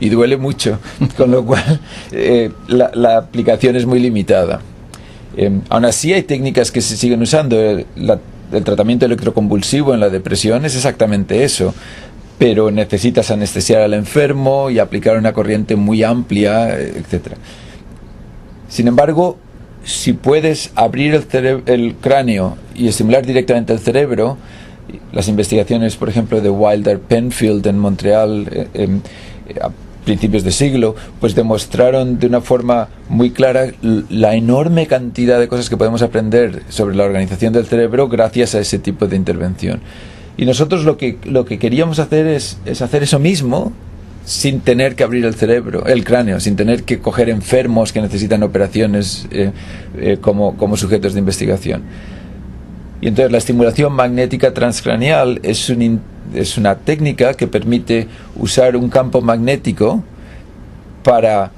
y duele mucho, con lo cual la aplicación es muy limitada. Aún así hay técnicas que se siguen usando. El tratamiento electroconvulsivo en la depresión es exactamente eso, pero necesitas anestesiar al enfermo y aplicar una corriente muy amplia, etc. Sin embargo, si puedes abrir el cráneo y estimular directamente el cerebro, las investigaciones, por ejemplo, de Wilder Penfield en Montreal a principios de siglo, pues demostraron de una forma muy clara la enorme cantidad de cosas que podemos aprender sobre la organización del cerebro gracias a ese tipo de intervención. Y nosotros lo que queríamos hacer es hacer eso mismo, sin tener que abrir el cráneo, sin tener que coger enfermos que necesitan operaciones como sujetos de investigación. Y entonces la estimulación magnética transcraneal es una técnica que permite usar un campo magnético para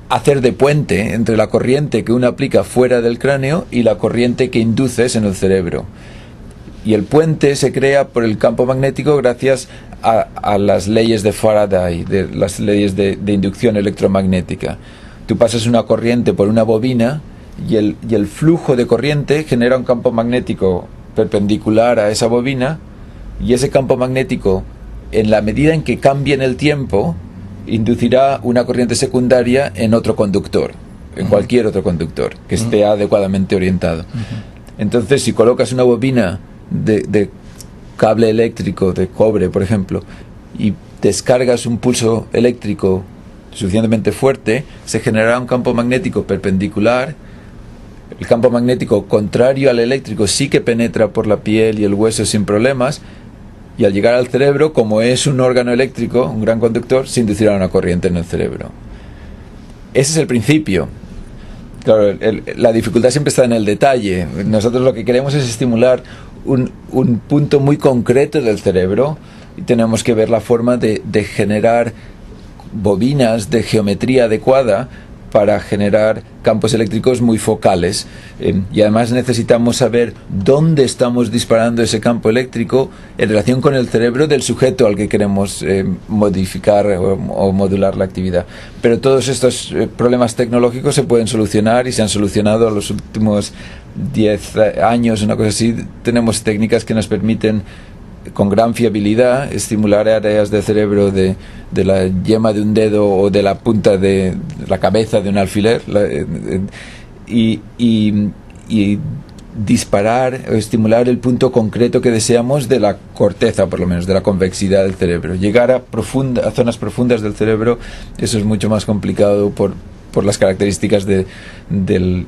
hacer de puente entre la corriente que uno aplica fuera del cráneo y la corriente que induces en el cerebro. Y el puente se crea por el campo magnético gracias a las leyes de Faraday, de las leyes de inducción electromagnética. Tú pasas una corriente por una bobina y el flujo de corriente genera un campo magnético perpendicular a esa bobina, y ese campo magnético, en la medida en que cambie en el tiempo, inducirá una corriente secundaria en otro conductor, en cualquier otro conductor que esté adecuadamente orientado. Entonces, si colocas una bobina de cable eléctrico de cobre, por ejemplo, y descargas un pulso eléctrico suficientemente fuerte, se generará un campo magnético perpendicular. El campo magnético contrario al eléctrico sí que penetra por la piel y el hueso sin problemas, y al llegar al cerebro, como es un órgano eléctrico, un gran conductor, se inducirá una corriente en el cerebro. Ese es el principio. Claro, la dificultad siempre está en el detalle. Nosotros lo que queremos es estimular un punto muy concreto del cerebro, y tenemos que ver la forma de generar bobinas de geometría adecuada para generar campos eléctricos muy focales, y además necesitamos saber dónde estamos disparando ese campo eléctrico en relación con el cerebro del sujeto al que queremos modificar o modular la actividad. Pero todos estos problemas tecnológicos se pueden solucionar, y se han solucionado en los últimos 10 años, una cosa así. Tenemos técnicas que nos permiten con gran fiabilidad estimular áreas del cerebro de la yema de un dedo o de la punta de la cabeza de un alfiler, y disparar o estimular el punto concreto que deseamos de la corteza, por lo menos de la convexidad del cerebro. Llegar a zonas profundas del cerebro, eso es mucho más complicado por las características del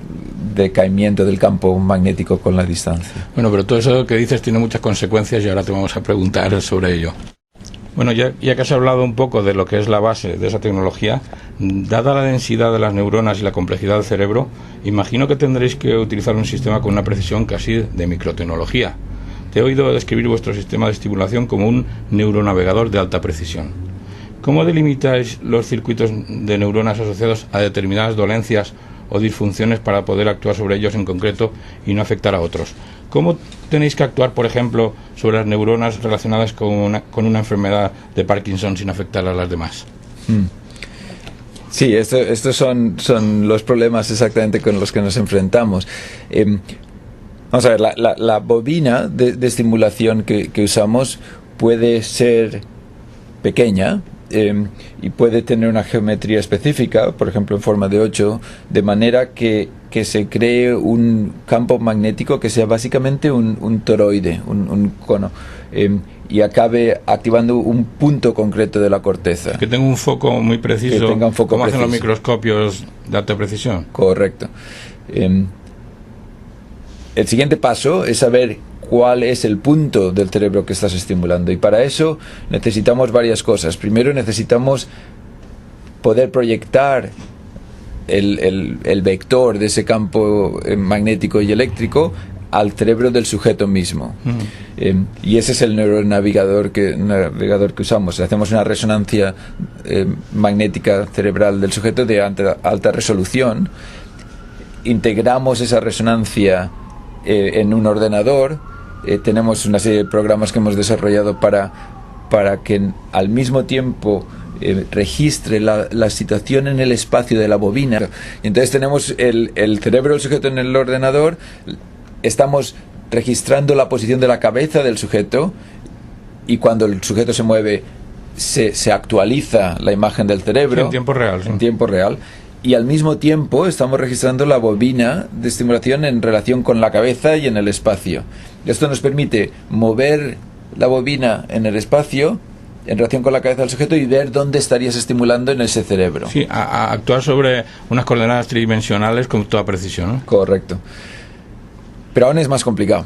decaimiento del campo magnético con la distancia. Bueno, pero todo eso que dices tiene muchas consecuencias, y ahora te vamos a preguntar sobre ello. Bueno, ya que has hablado un poco de lo que es la base de esa tecnología, dada la densidad de las neuronas y la complejidad del cerebro, imagino que tendréis que utilizar un sistema con una precisión casi de microtecnología. Te he oído describir vuestro sistema de estimulación como un neuronavegador de alta precisión. ¿Cómo delimitáis los circuitos de neuronas asociados a determinadas dolencias o disfunciones para poder actuar sobre ellos en concreto y no afectar a otros? ¿Cómo tenéis que actuar, por ejemplo, sobre las neuronas relacionadas con una enfermedad de Parkinson sin afectar a las demás? Sí, estos son los problemas exactamente con los que nos enfrentamos. Vamos a ver, la bobina de estimulación que usamos puede ser pequeña, y puede tener una geometría específica, por ejemplo en forma de 8, de manera que se cree un campo magnético que sea básicamente un toroide, un cono, y acabe activando un punto concreto de la corteza. Que tenga un foco muy preciso, que tenga un foco como preciso. Hacen los microscopios de alta precisión. Correcto. El siguiente paso es saber cuál es el punto del cerebro que estás estimulando, y para eso necesitamos varias cosas. Primero, necesitamos poder proyectar el vector de ese campo magnético y eléctrico al cerebro del sujeto mismo. Y ese es el neuronavegador que usamos. Hacemos una resonancia magnética cerebral del sujeto de alta resolución, integramos esa resonancia en un ordenador. Tenemos una serie de programas que hemos desarrollado para que al mismo tiempo registre la situación en el espacio de la bobina. Entonces tenemos el cerebro del sujeto en el ordenador, estamos registrando la posición de la cabeza del sujeto, y cuando el sujeto se mueve se actualiza la imagen del cerebro. Sí, en tiempo real. Sí. En tiempo real. Y al mismo tiempo estamos registrando la bobina de estimulación en relación con la cabeza y en el espacio. Esto nos permite mover la bobina en el espacio en relación con la cabeza del sujeto y ver dónde estarías estimulando en ese cerebro. Sí, a actuar sobre unas coordenadas tridimensionales con toda precisión, ¿no? Correcto. Pero aún es más complicado.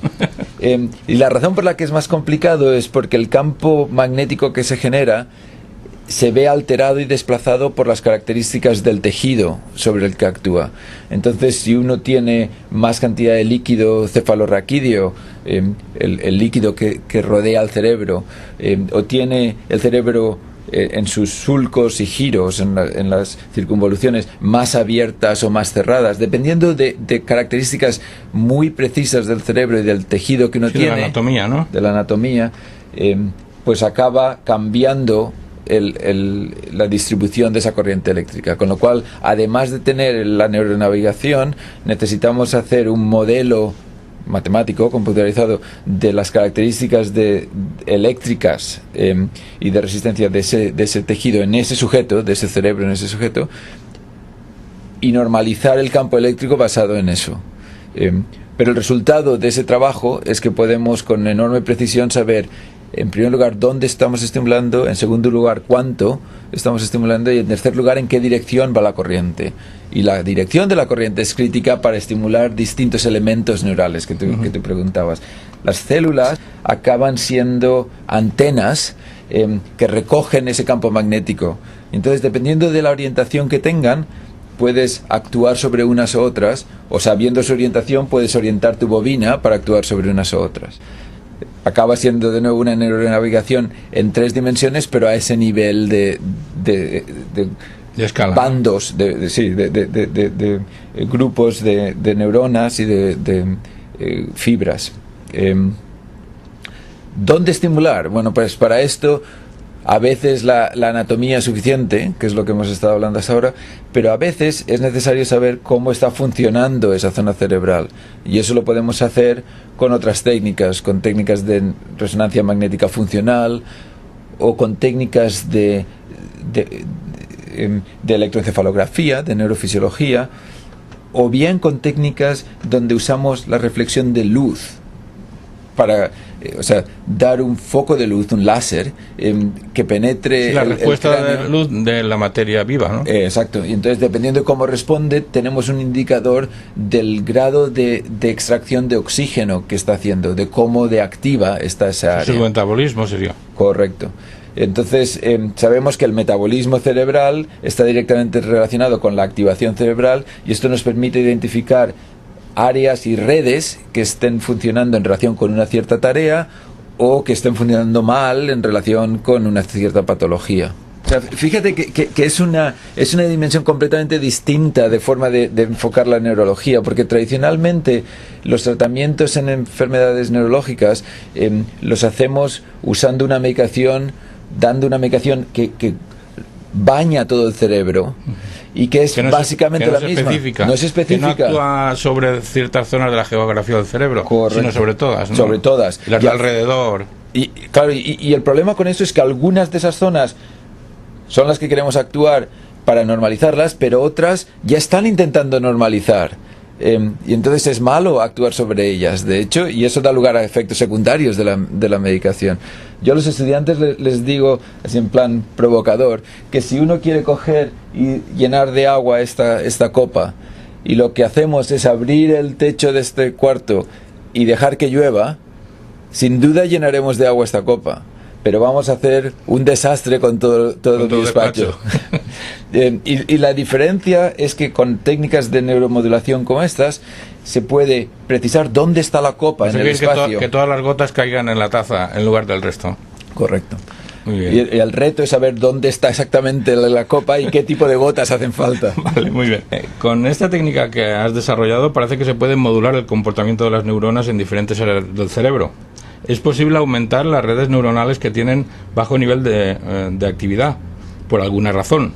Y la razón por la que es más complicado es porque el campo magnético que se genera se ve alterado y desplazado por las características del tejido sobre el que actúa. Entonces, si uno tiene más cantidad de líquido cefalorraquídeo, el líquido que rodea al cerebro, o tiene el cerebro en sus sulcos y giros, en las circunvoluciones más abiertas o más cerradas, dependiendo de características muy precisas del cerebro y del tejido que uno tiene, de la anatomía, ¿no? De la anatomía, pues acaba cambiando la distribución de esa corriente eléctrica. Con lo cual, además de tener la neuronavigación, necesitamos hacer un modelo matemático, computarizado, de las características eléctricas y de resistencia de ese tejido en ese sujeto, de ese cerebro en ese sujeto, y normalizar el campo eléctrico basado en eso. Pero el resultado de ese trabajo es que podemos con enorme precisión saber, en primer lugar, dónde estamos estimulando, en segundo lugar, cuánto estamos estimulando, y en tercer lugar, en qué dirección va la corriente. Y la dirección de la corriente es crítica para estimular distintos elementos neurales que tú preguntabas. Las células acaban siendo antenas que recogen ese campo magnético. Entonces, dependiendo de la orientación que tengan, puedes actuar sobre unas u otras, o sabiendo su orientación, puedes orientar tu bobina para actuar sobre unas u otras. Acaba siendo de nuevo una neuronavigación en 3 dimensiones, pero a ese nivel de escala, bandos, de grupos de neuronas y de fibras. ¿Dónde estimular? Bueno, pues para esto a veces la anatomía es suficiente, que es lo que hemos estado hablando hasta ahora, pero a veces es necesario saber cómo está funcionando esa zona cerebral, y eso lo podemos hacer con otras técnicas, con técnicas de resonancia magnética funcional o con técnicas de electroencefalografía, de neurofisiología, o bien con técnicas donde usamos la reflexión de luz para dar un foco de luz, un láser, que penetre... Sí, la respuesta de luz de la materia viva, ¿no? Exacto. Y entonces, dependiendo de cómo responde, tenemos un indicador del grado de extracción de oxígeno que está haciendo, de cómo de activa está esa área. Su metabolismo sería. Correcto. Entonces, sabemos que el metabolismo cerebral está directamente relacionado con la activación cerebral, y esto nos permite identificar áreas y redes que estén funcionando en relación con una cierta tarea o que estén funcionando mal en relación con una cierta patología. O sea, fíjate que es una dimensión completamente distinta de forma de enfocar la neurología, porque tradicionalmente los tratamientos en enfermedades neurológicas los hacemos usando una medicación, dando una medicación que baña todo el cerebro y que es básicamente la misma. No es específica. Que no actúa sobre ciertas zonas de la geografía del cerebro, correcto, sino sobre todas, ¿no? Sobre todas. Y las de alrededor. Y claro, y el problema con eso es que algunas de esas zonas son las que queremos actuar para normalizarlas, pero otras ya están intentando normalizar. Y entonces es malo actuar sobre ellas, de hecho, y eso da lugar a efectos secundarios de la medicación. Yo a los estudiantes les digo, así en plan provocador, que si uno quiere coger y llenar de agua esta copa, y lo que hacemos es abrir el techo de este cuarto y dejar que llueva, sin duda llenaremos de agua esta copa, pero vamos a hacer un desastre con todo el despacho. Y la diferencia es que con técnicas de neuromodulación como estas se puede precisar dónde está la copa en el espacio. Que todas las gotas caigan en la taza en lugar del resto. Correcto. Muy bien. Y el reto es saber dónde está exactamente la copa y qué tipo de gotas hacen falta. Vale, muy bien. Con esta técnica que has desarrollado parece que se puede modular el comportamiento de las neuronas en diferentes áreas del cerebro. ¿Es posible aumentar las redes neuronales que tienen bajo nivel de actividad? por alguna razón.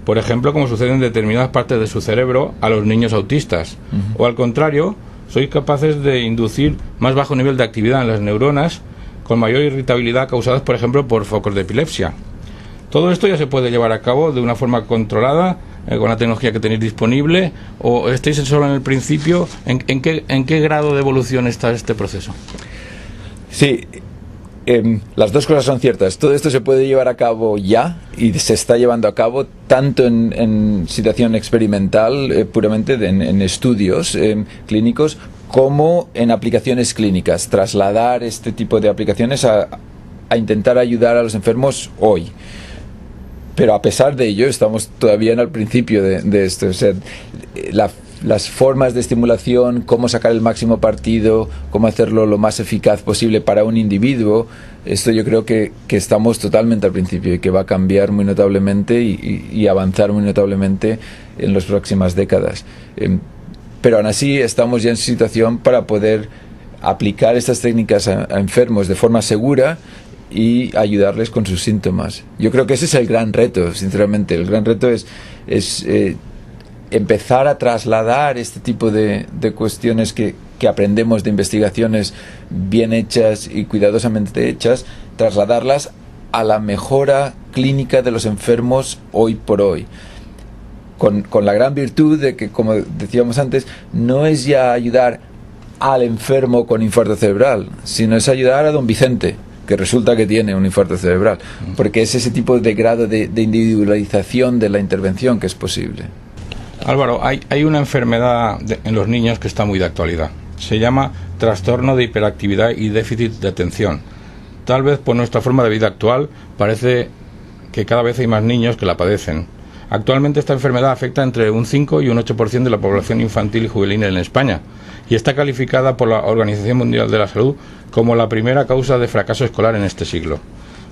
Por ejemplo, como sucede en determinadas partes de su cerebro a los niños autistas. O al contrario, sois capaces de inducir más bajo nivel de actividad en las neuronas con mayor irritabilidad causadas, por ejemplo, por focos de epilepsia. Todo esto ya se puede llevar a cabo de una forma controlada con la tecnología que tenéis disponible, o estáis solo en el principio. ¿En qué grado de evolución está este proceso? Sí, las dos cosas son ciertas. Todo esto se puede llevar a cabo ya y se está llevando a cabo tanto en situación experimental, puramente en estudios clínicos, como en aplicaciones clínicas. Trasladar este tipo de aplicaciones a intentar ayudar a los enfermos hoy. Pero a pesar de ello, estamos todavía en el principio de esto. O sea, las formas de estimulación, cómo sacar el máximo partido, cómo hacerlo lo más eficaz posible para un individuo, esto yo creo que estamos totalmente al principio y que va a cambiar muy notablemente y avanzar muy notablemente en las próximas décadas. Pero aún así estamos ya en situación para poder aplicar estas técnicas a enfermos de forma segura y ayudarles con sus síntomas. Yo creo que ese es el gran reto, sinceramente. El gran reto es empezar a trasladar este tipo de cuestiones que aprendemos de investigaciones bien hechas y cuidadosamente hechas, trasladarlas a la mejora clínica de los enfermos hoy por hoy. Con la gran virtud de que, como decíamos antes, no es ya ayudar al enfermo con infarto cerebral, sino es ayudar a don Vicente, que resulta que tiene un infarto cerebral, porque es ese tipo de grado de individualización de la intervención que es posible. Álvaro, hay una enfermedad en los niños que está muy de actualidad. Se llama trastorno de hiperactividad y déficit de atención. Tal vez por nuestra forma de vida actual parece que cada vez hay más niños que la padecen. Actualmente esta enfermedad afecta entre un 5 y un 8% de la población infantil y juvenil en España, y está calificada por la Organización Mundial de la Salud como la primera causa de fracaso escolar en este siglo.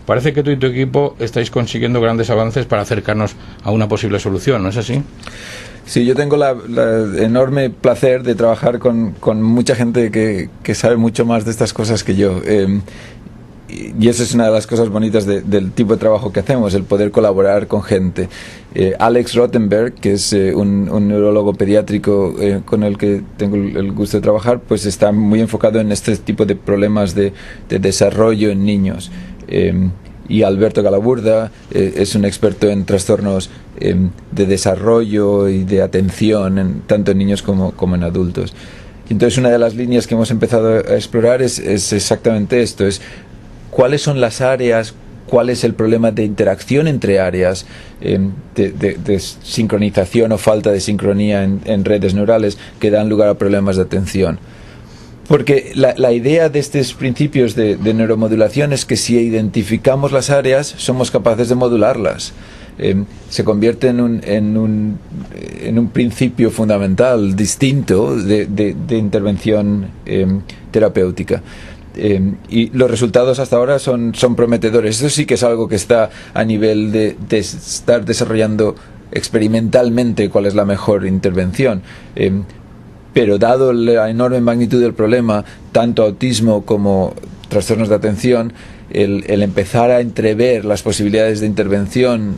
Parece que tú y tu equipo estáis consiguiendo grandes avances para acercarnos a una posible solución, ¿no es así? Sí, yo tengo el enorme placer de trabajar con mucha gente que sabe mucho más de estas cosas que yo. Y eso es una de las cosas bonitas del tipo de trabajo que hacemos, el poder colaborar con gente. Alex Rothenberg, que es un neurólogo pediátrico con el que tengo el gusto de trabajar, pues está muy enfocado en este tipo de problemas de desarrollo en niños. Y Alberto Galaburda es un experto en trastornos de desarrollo y de atención, tanto en niños como en adultos. Y entonces una de las líneas que hemos empezado a explorar es exactamente esto, es cuáles son las áreas, cuál es el problema de interacción entre áreas, de sincronización o falta de sincronía en redes neurales que dan lugar a problemas de atención. Porque la idea de estos principios de neuromodulación es que si identificamos las áreas, somos capaces de modularlas. Se convierte en un principio fundamental, distinto de intervención terapéutica. Y los resultados hasta ahora son prometedores. Eso sí que es algo que está a nivel de estar desarrollando experimentalmente cuál es la mejor intervención. Pero dado la enorme magnitud del problema, tanto autismo como trastornos de atención, el empezar a entrever las posibilidades de intervención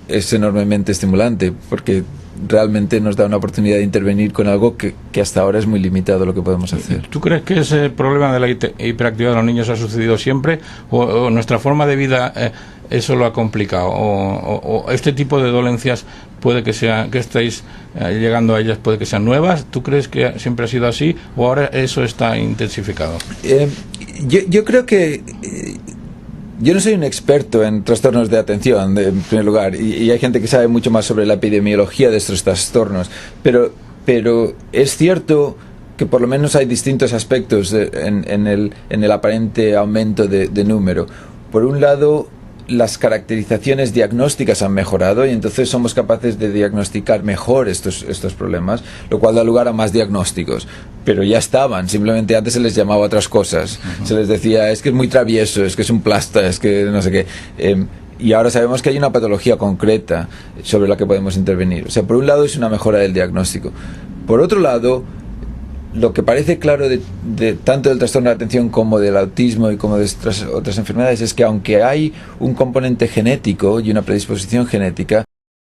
es enormemente estimulante, porque realmente nos da una oportunidad de intervenir con algo que hasta ahora es muy limitado lo que podemos hacer. ¿Tú crees que ese problema de la hiperactividad de los niños ha sucedido siempre o nuestra forma de vida eso lo ha complicado o este tipo de dolencias puede que estáis llegando a ellas puede que sean nuevas? ¿Tú crees que siempre ha sido así o ahora eso está intensificado? Yo creo que yo no soy un experto en trastornos de atención, en primer lugar, y hay gente que sabe mucho más sobre la epidemiología de estos trastornos, pero es cierto que por lo menos hay distintos aspectos en el aparente aumento de número. Por un lado, las caracterizaciones diagnósticas han mejorado y entonces somos capaces de diagnosticar mejor estos problemas, lo cual da lugar a más diagnósticos. Pero ya estaban, simplemente antes se les llamaba otras cosas. Se les decía, es que es muy travieso, es que es un plasta, es que no sé qué. Y ahora sabemos que hay una patología concreta sobre la que podemos intervenir. O sea, por un lado es una mejora del diagnóstico. Por otro lado, lo que parece claro tanto del trastorno de la atención como del autismo y como de otras enfermedades es que aunque hay un componente genético y una predisposición genética,